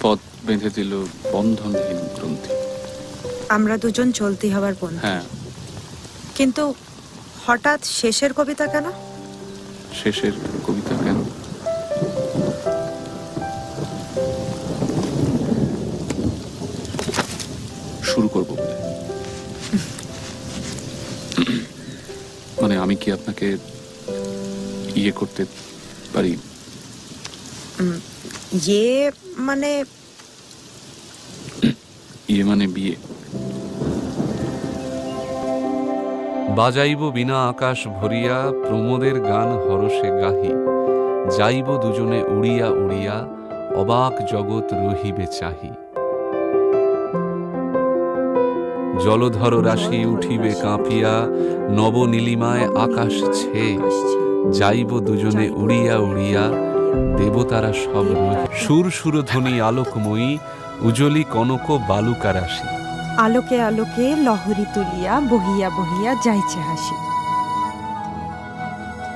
পথ বেঁধে দিল বন্ধনহীন গ্রন্থি। আমরা দুজন চলতি হওয়ার বন্ধু। হ্যাঁ, কিন্তু হঠাৎ শেষের কবিতা কেন? শেষের কবিতা কেন? শুরু করব বলে। মানে আমি কি আপনাকে ইয়ে করতে পারি? মানে ইয়ে মানে বিয়ে। বাজাইব বিনা আকাশ ভরিয়া, প্রমোদের গান হরষে গাহি। যাইব দুজনে উড়িয়া উড়িয়া, অবাক জগৎ রহিবে চাহি। জলধর রাশি উঠিবে কাঁপিয়া, নব নীলিমায় আকাশ ছেয়ে। যাইব দুজনে উড়িয়া উড়িয়া, দেবতারা সব রহি। সুর সুরধ্বনি আলোকময়ী, উজলি কনক বালুকা রাশি। আলোকে আলোকে লহরী তুলিয়া, বহিয়া বহিয়া যাইছে হাসি।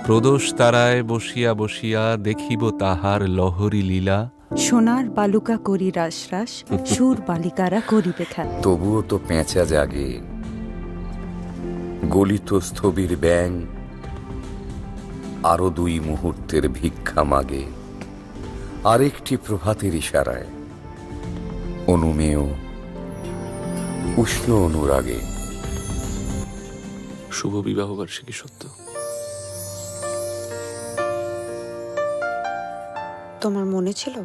প্রদোষ তারায় বসিয়া বসিয়া, দেখিব তাহার লহরী লীলা। সোনার বালুকা করি রাস রাস, সুর বালিকারা করিবে খেলা। তবুও তো পেঁচা জাগে, গলিত স্থবির ব্যাং, আরো 2 মুহূর্তের ভিক্ষা মাগে। আরেকটি প্রভাতের ইশারায়, অনুমেয় উষ্ণ অনুরাগে। শুভ বিবাহ বার্ষিকী সত্য। তোমার মনে ছিল?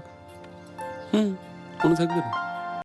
মনে থাকবে না?